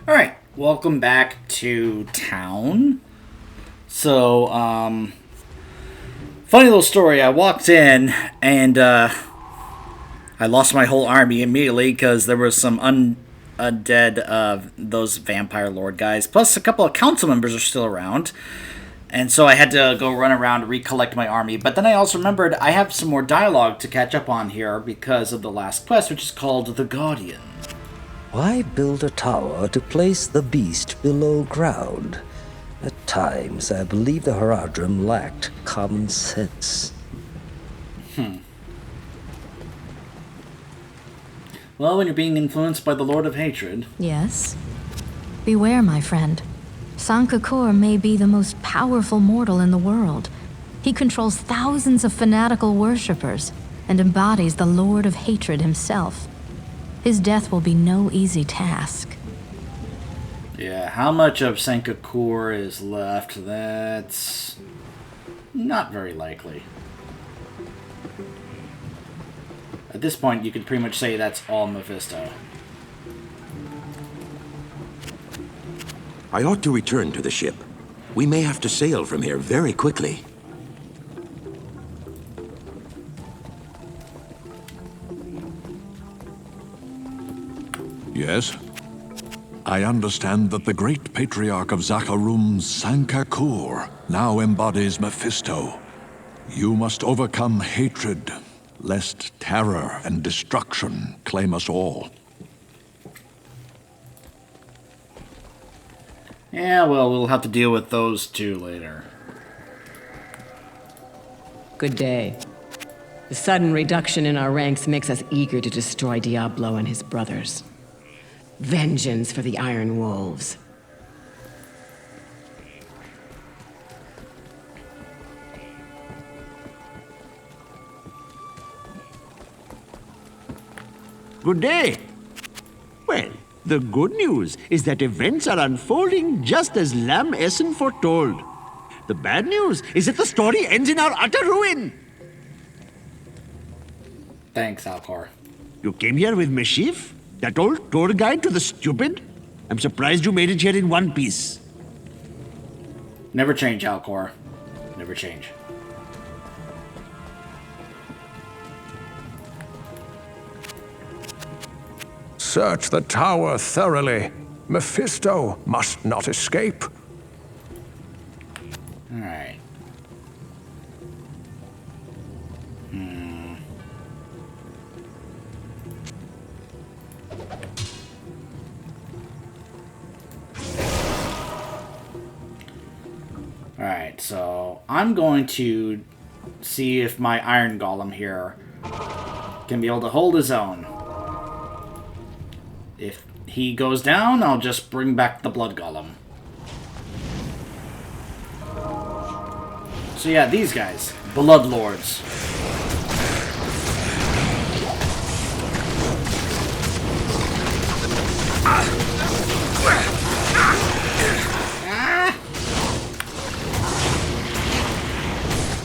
Alright, welcome back to town. So, funny little story. I walked in and I lost my whole army immediately because there was some undead those vampire lord guys. Plus, a couple of council members are still around. And so I had to go run around and recollect my army. But then I also remembered I have some more dialogue to catch up on here because of the last quest, which is called The Guardian. Why build a tower to place the beast below ground? At times, I believe the Haradrim lacked common sense. Well, when you're being influenced by the Lord of Hatred... Yes. Beware, my friend. Sankakor may be the most powerful mortal in the world. He controls thousands of fanatical worshippers and embodies the Lord of Hatred himself. His death will be no easy task. Yeah, how much of Sankakor is left? That's not very likely. At this point, you could pretty much say that's all Mephisto. I ought to return to the ship. We may have to sail from here very quickly. Yes? I understand that the great patriarch of Zakharum, Sankakor, now embodies Mephisto. You must overcome hatred, lest terror and destruction claim us all. Yeah, well, we'll have to deal with those two later. Good day. The sudden reduction in our ranks makes us eager to destroy Diablo and his brothers. Vengeance for the Iron Wolves. Good day. Well, the good news is that events are unfolding just as Lam Essen foretold. The bad news is that the story ends in our utter ruin. Thanks, Alcor. You came here with Meshif? That old tour guide to the stupid? I'm surprised you made it here in one piece. Never change, Alcor. Never change. Search the tower thoroughly. Mephisto must not escape. Alright. Alright, so I'm going to see if my Iron Golem here can be able to hold his own. If he goes down, I'll just bring back the Blood Golem. So yeah, these guys, Blood Lords.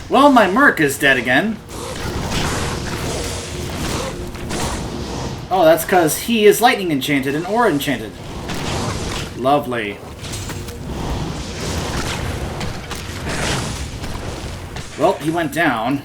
Well, my Merc is dead again. Oh, that's because he is lightning enchanted and aura enchanted. Lovely. Well, he went down.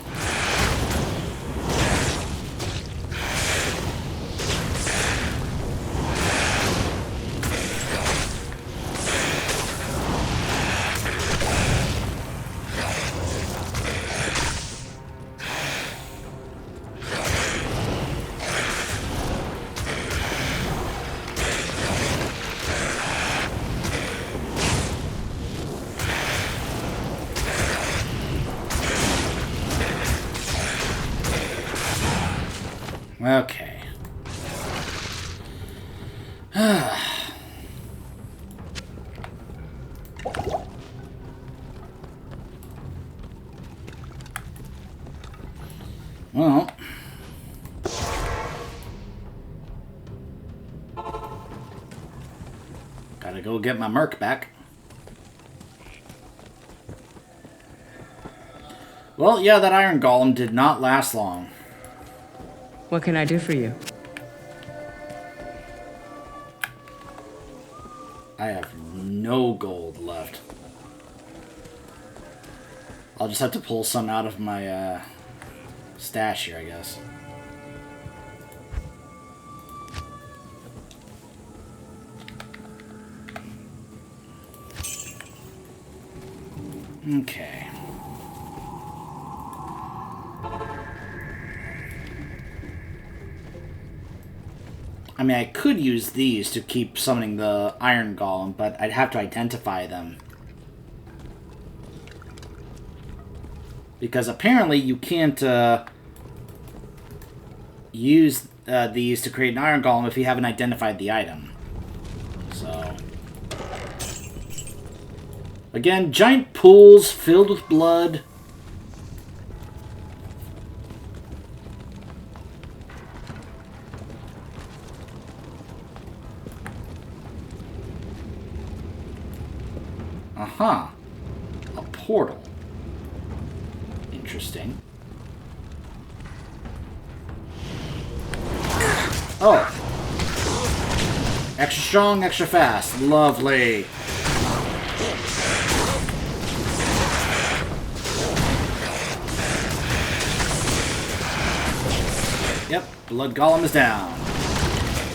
Okay. Well. Gotta go get my Merc back. Well, yeah, that Iron Golem did not last long. What can I do for you? I have no gold left. I'll just have to pull some out of my stash here, I guess. Okay. I mean, I could use these to keep summoning the Iron Golem, but I'd have to identify them. Because apparently you can't use these to create an Iron Golem if you haven't identified the item. So... Again, giant pools filled with blood. Uh-huh. A portal. Interesting. Oh. Extra strong, extra fast. Lovely. Yep, Blood Golem is down.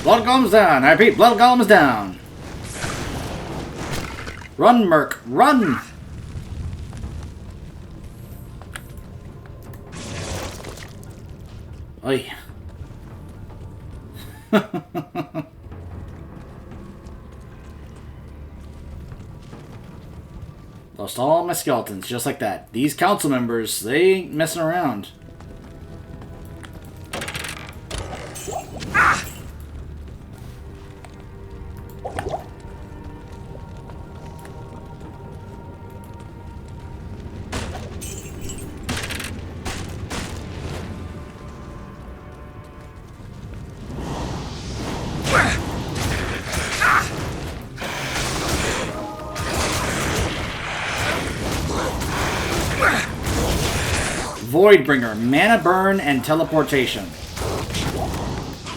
Blood Golem's down. I repeat, Blood Golem is down. Run, Merc, run! Oi. Lost all my skeletons, just like that. These council members, they ain't messing around. Voidbringer, mana burn, and teleportation.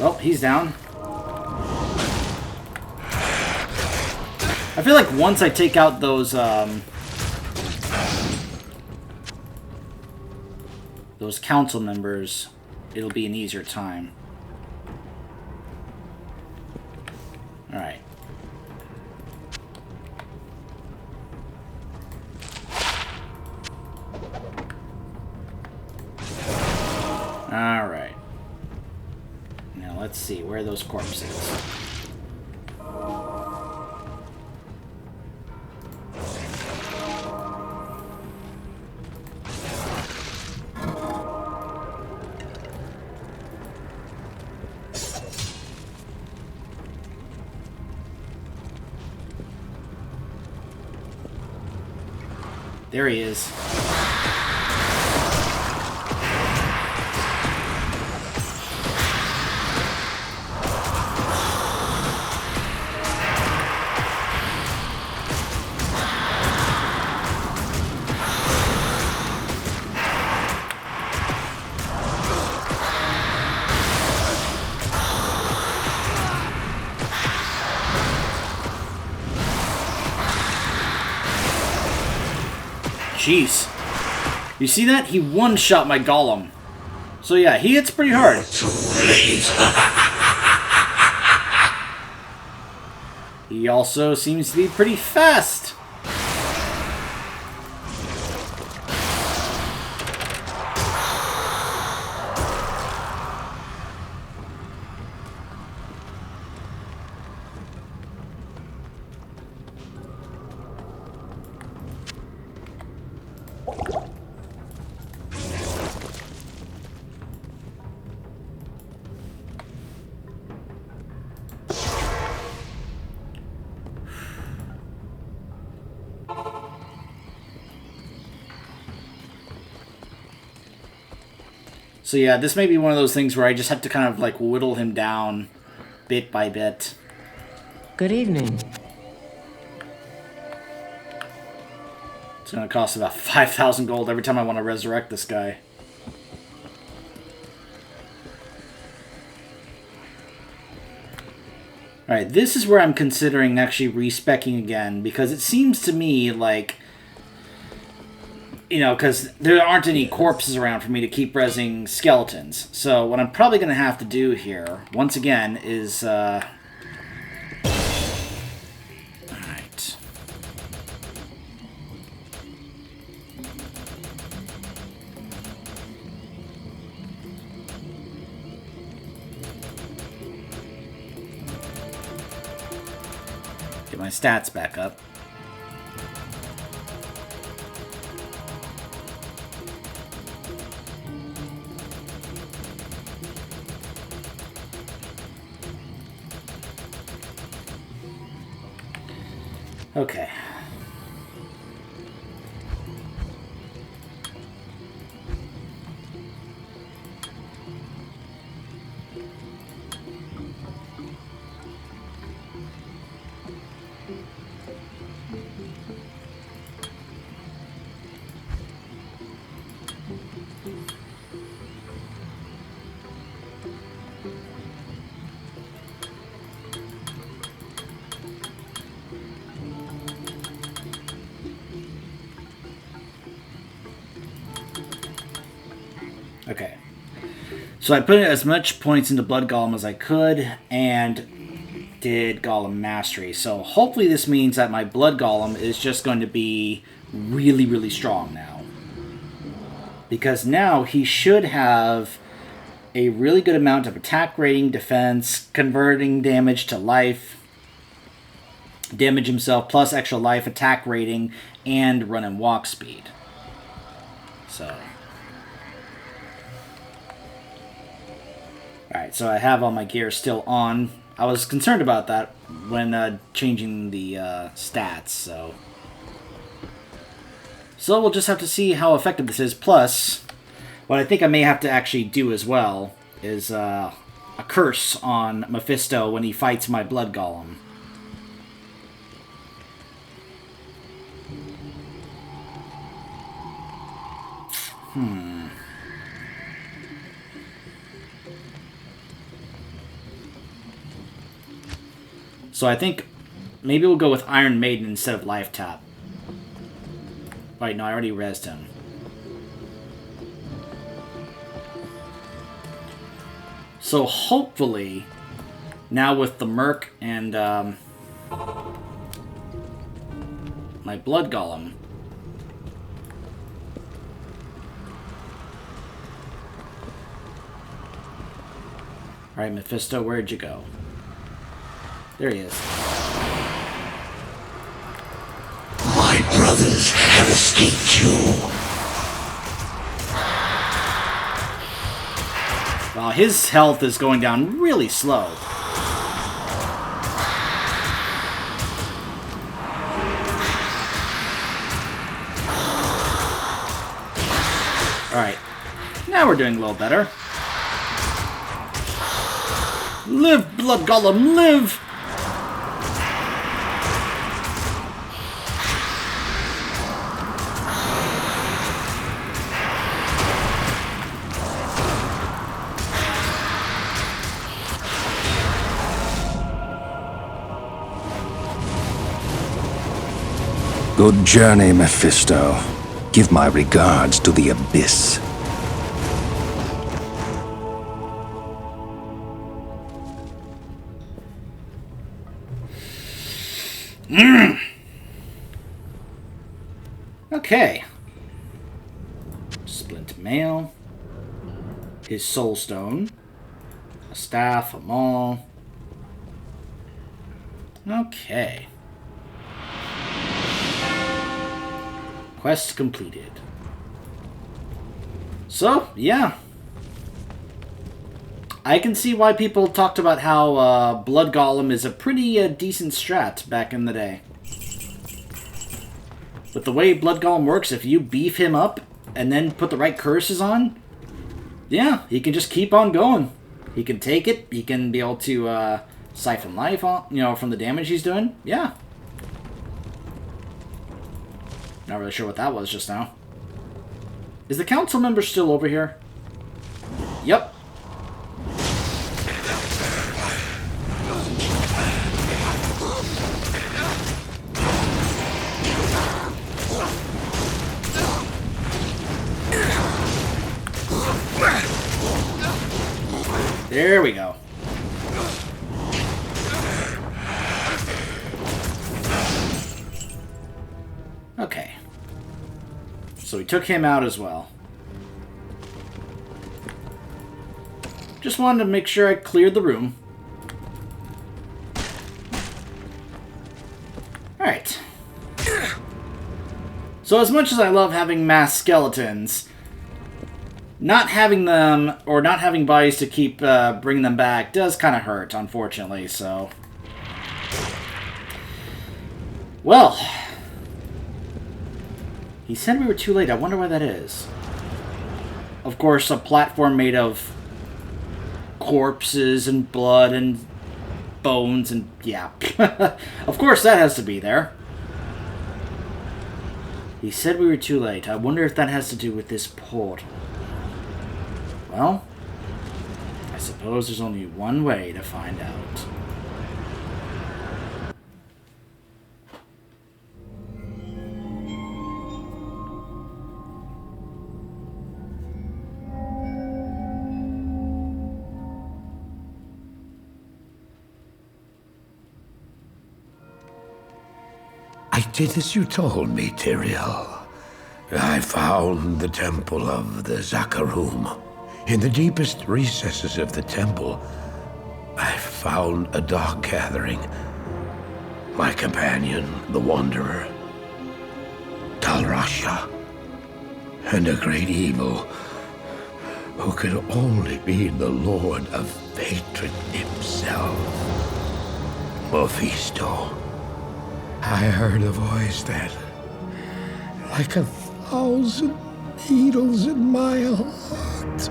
Oh, he's down. I feel like once I take out those council members, it'll be an easier time. Alright. Alright. Now let's see, where are those corpses? There he is. Jeez. You see that? He one-shot my golem. So yeah, he hits pretty hard. He also seems to be pretty fast. So yeah, this may be one of those things where I just have to kind of like whittle him down bit by bit. Good evening. It's going to cost about 5,000 gold every time I want to resurrect this guy. Alright, this is where I'm considering actually respecking again, because it seems to me like, you know, because there aren't any corpses around for me to keep rezzing skeletons. So what I'm probably going to have to do here, once again, is, alright. Get my stats back up. Okay. Okay. So I put as much points into Blood Golem as I could, and did Golem Mastery. So hopefully this means that my Blood Golem is just going to be really, really strong now. Because now he should have a really good amount of attack rating, defense, converting damage to life, damage himself, plus extra life, attack rating, and run and walk speed. So... Alright, so I have all my gear still on. I was concerned about that when changing the stats, so... So we'll just have to see how effective this is. Plus, what I think I may have to actually do as well is a curse on Mephisto when he fights my Blood Golem. So I think maybe we'll go with Iron Maiden instead of Life Tap. Wait, no, I already rezzed him. So hopefully, now with the Merc and my Blood Golem, alright, Mephisto, where'd you go? There he is. My brothers have escaped you. Wow, his health is going down really slow. Alright. Now we're doing a little better. Live, Blood Golem, live! Good journey, Mephisto. Give my regards to the Abyss. Okay. Splint mail. His soul stone. A staff, a maul. Okay. Quest completed. So, yeah. I can see why people talked about how Blood Golem is a pretty decent strat back in the day. With the way Blood Golem works, if you beef him up and then put the right curses on, yeah, he can just keep on going. He can take it. He can be able to siphon life, from the damage he's doing. Yeah. Not really sure what that was just now. Is the council member still over here? Yep. There we go. Okay. So we took him out as well. Just wanted to make sure I cleared the room. Alright. So as much as I love having mass skeletons, not having them, or not having bodies to keep bringing them back, does kind of hurt, unfortunately, so... Well... He said we were too late. I wonder why that is. Of course, a platform made of corpses and blood and bones and... yeah. Of course that has to be there. He said we were too late. I wonder if that has to do with this portal. Well, I suppose there's only one way to find out. I did as you told me, Tyrael. I found the temple of the Zakarum. In the deepest recesses of the temple, I found a dark gathering. My companion, the Wanderer, Talrasha, and a great evil who could only be the Lord of Hatred himself, Mephisto. I heard a voice that, like 1,000 needles in my heart.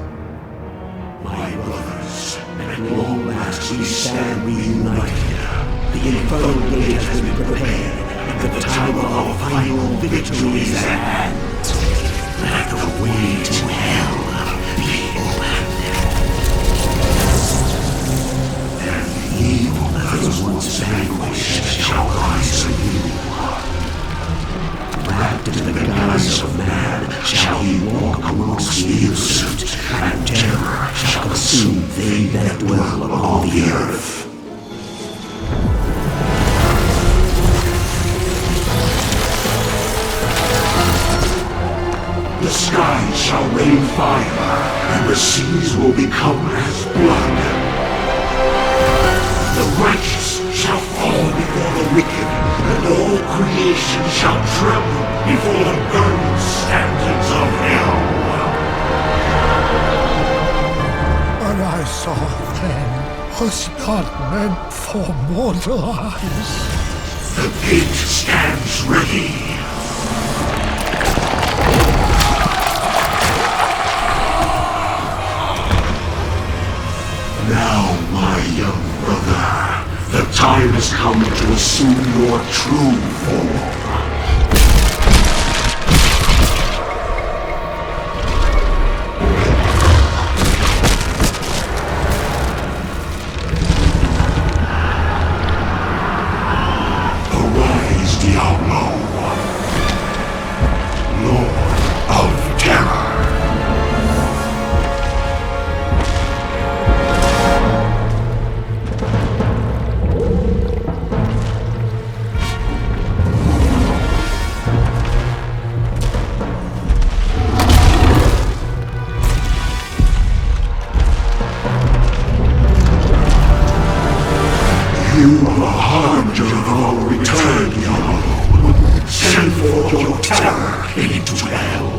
My brothers, at long last we stand reunited. The infernal gate has been prepared, and the time of our final victory is at hand. Let the way to hell be opened. And the evil that was once vanquished shall rise anew. Wrapped in the guise of man shall he walk amongst the innocent, and terror shall consume they that dwell upon the earth. The skies shall rain fire, and the seas will become as blood. The righteous shall fall before the wicked, and all creation shall tremble before the burning standards of hell. What I saw then was not meant for mortal eyes. The gate stands ready. Now, my young brother, the time has come to assume your true form. Arise, Diablo, Lord of Terror. You are the harbinger of our return, Diablo. Send forth your terror into hell.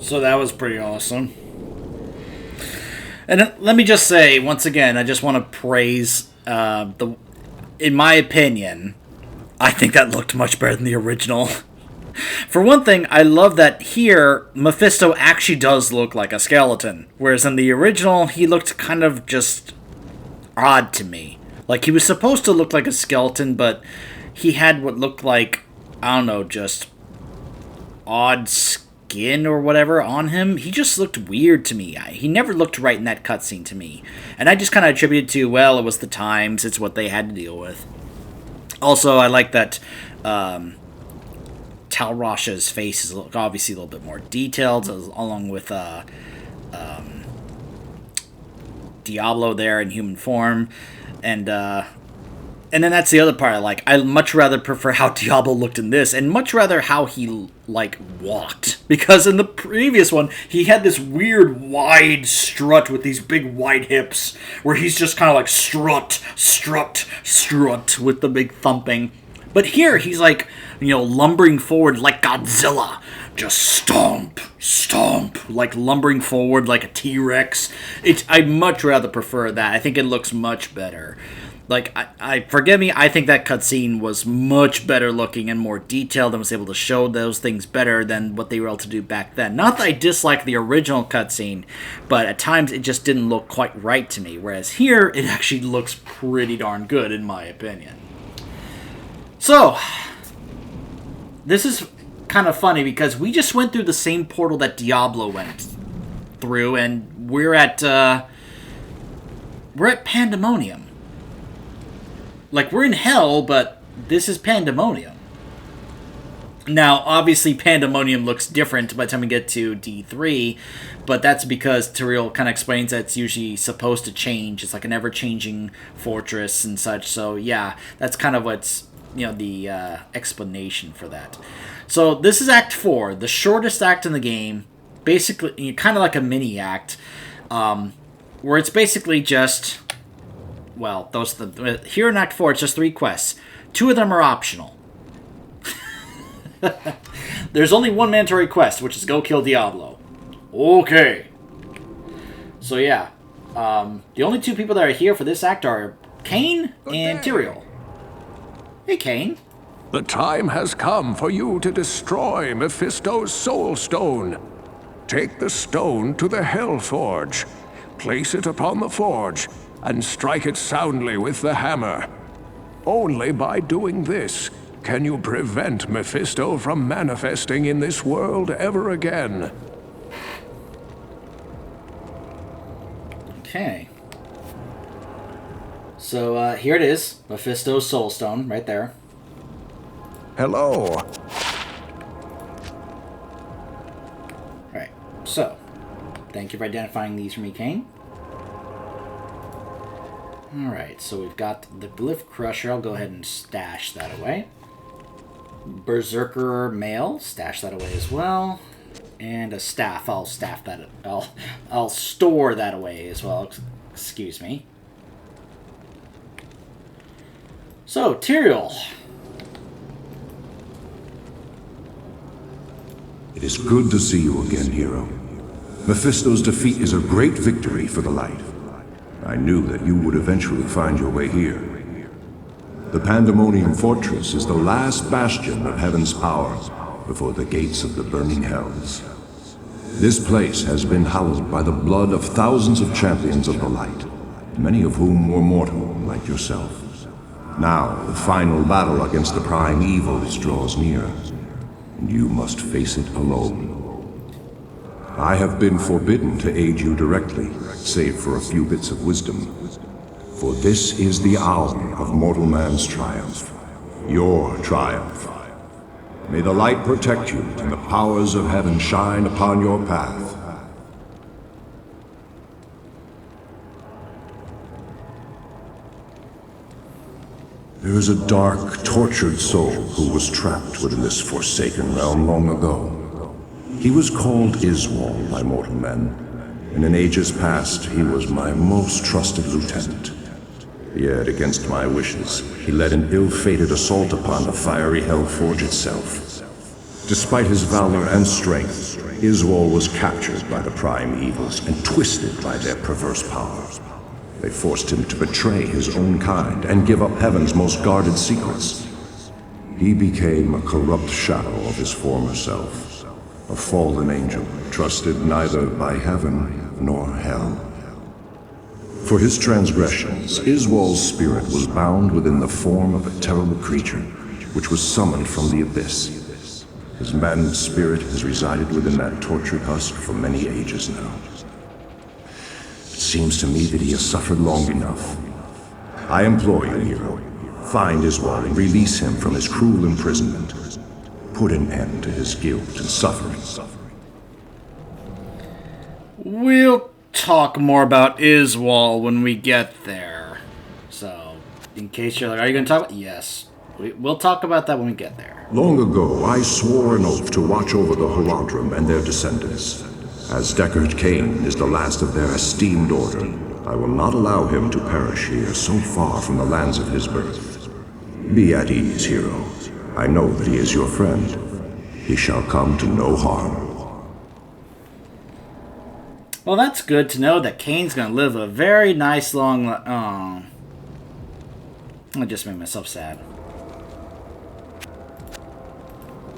So that was pretty awesome. And let me just say, once again, I just want to praise in my opinion, I think that looked much better than the original. For one thing, I love that here, Mephisto actually does look like a skeleton. Whereas in the original, he looked kind of just odd to me. Like, he was supposed to look like a skeleton, but he had what looked like, I don't know, just odd skin or whatever on him. He just looked weird to me. He never looked right in that cutscene to me. And I just kind of attributed to, well, it was the times, it's what they had to deal with. Also, I like that Talrasha's face is obviously a little bit more detailed, along with Diablo there in human form. And then that's the other part I like. I much rather prefer how Diablo looked in this, and much rather how he, like, walked. Because in the previous one, he had this weird wide strut with these big wide hips, where he's just kind of like strut, strut, strut with the big thumping. But here, he's like, lumbering forward like Godzilla. Just stomp, stomp, like lumbering forward like a T-Rex. I'd much rather prefer that. I think it looks much better. Like, forgive me, I think that cutscene was much better looking and more detailed and was able to show those things better than what they were able to do back then. Not that I dislike the original cutscene, but at times it just didn't look quite right to me. Whereas here, it actually looks pretty darn good, in my opinion. So, this is kind of funny because we just went through the same portal that Diablo went through, and we're at Pandemonium. Like, we're in hell, but this is Pandemonium. Now, obviously, Pandemonium looks different by the time we get to D3, but that's because Tyrael kind of explains that it's usually supposed to change. It's like an ever-changing fortress and such, so yeah, that's kind of what's, the explanation for that. So, this is Act 4, the shortest act in the game, basically, kind of like a mini-act, where it's basically just... Well, here in Act 4, it's just 3 quests. 2 of them are optional. There's only one mandatory quest, which is go kill Diablo. Okay. So yeah, the only 2 people that are here for this act are Cain and Tyrael. Hey, Cain. The time has come for you to destroy Mephisto's Soul Stone. Take the stone to the Hell Forge. Place it upon the forge, and strike it soundly with the hammer. Only by doing this can you prevent Mephisto from manifesting in this world ever again. Okay. So, here it is. Mephisto's Soul Stone, right there. Hello. Alright, so, thank you for identifying these for me, Cain. Alright, so we've got the Glyph Crusher. I'll go ahead and stash that away. Berserker Mail, stash that away as well. And a staff, I'll store that away as well. Excuse me. So, Tyrael. It is good to see you again, hero. Mephisto's defeat is a great victory for the light. I knew that you would eventually find your way here. The Pandemonium Fortress is the last bastion of heaven's power before the gates of the burning hells. This place has been hallowed by the blood of thousands of champions of the light, many of whom were mortal like yourself. Now, the final battle against the prime evils draws near, and you must face it alone. I have been forbidden to aid you directly, save for a few bits of wisdom. For this is the hour of mortal man's triumph. Your triumph. May the light protect you, and the powers of heaven shine upon your path. There is a dark, tortured soul who was trapped within this forsaken realm long ago. He was called Iswal by mortal men, and in ages past he was my most trusted lieutenant. Yet, against my wishes, he led an ill-fated assault upon the fiery Hellforge itself. Despite his valor and strength, Iswal was captured by the prime evils and twisted by their perverse power. They forced him to betray his own kind and give up heaven's most guarded secrets. He became a corrupt shadow of his former self. A fallen angel, trusted neither by heaven nor hell. For his transgressions, Iswal's spirit was bound within the form of a terrible creature, which was summoned from the abyss. His maddened spirit has resided within that tortured husk for many ages now. It seems to me that he has suffered long enough. I implore you, hero, find Iswal and release him from his cruel imprisonment. Put an end to his guilt and suffering. We'll talk more about Iswal when we get there. So, in case you're like, are you going to talk about... Yes. We'll talk about that when we get there. Long ago, I swore an oath to watch over the Horadrim and their descendants. As Deckard Cain is the last of their esteemed order, I will not allow him to perish here so far from the lands of his birth. Be at ease, hero. I know that he is your friend. He shall come to no harm. Well, that's good to know that Cain's going to live a very nice long... Oh. I just made myself sad.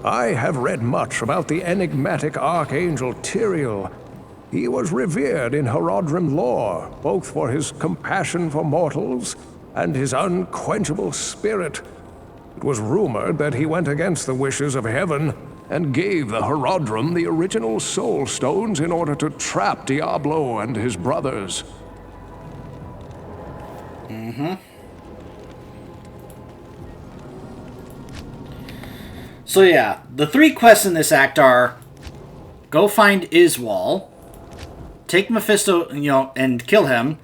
I have read much about the enigmatic Archangel Tyrael. He was revered in Horadrim lore, both for his compassion for mortals and his unquenchable spirit. It was rumored that he went against the wishes of heaven and gave the Horadrim the original soul stones in order to trap Diablo and his brothers. So yeah, the 3 quests in this act are: go find Iswal, take Mephisto, and kill him,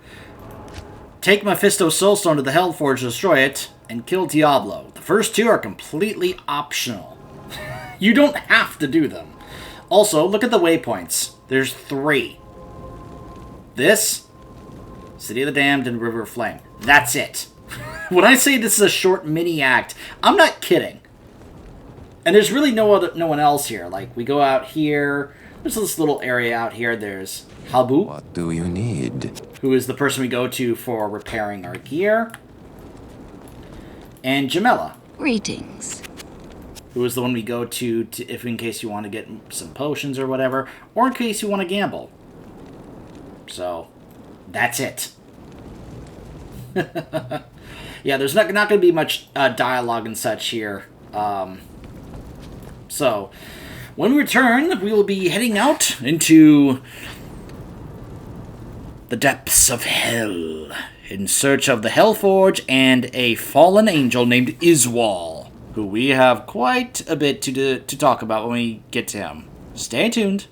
take Mephisto's soulstone to the Hellforge to destroy it, and kill Diablo. The first 2 are completely optional. You don't have to do them. Also, look at the waypoints. There's 3. This, City of the Damned, and River of Flame. That's it. When I say this is a short mini act, I'm not kidding. And there's really no one else here. Like, we go out here. There's this little area out here. There's Habu. What do you need? Who is the person we go to for repairing our gear. And Jamela. Greetings. Who is the one we go to if in case you want to get some potions or whatever. Or in case you want to gamble. So, that's it. Yeah, there's not going to be much dialogue and such here. So, when we return, we will be heading out into the depths of hell in search of the Hellforge and a fallen angel named Iswal, who we have quite a bit to talk about when we get to him. Stay tuned.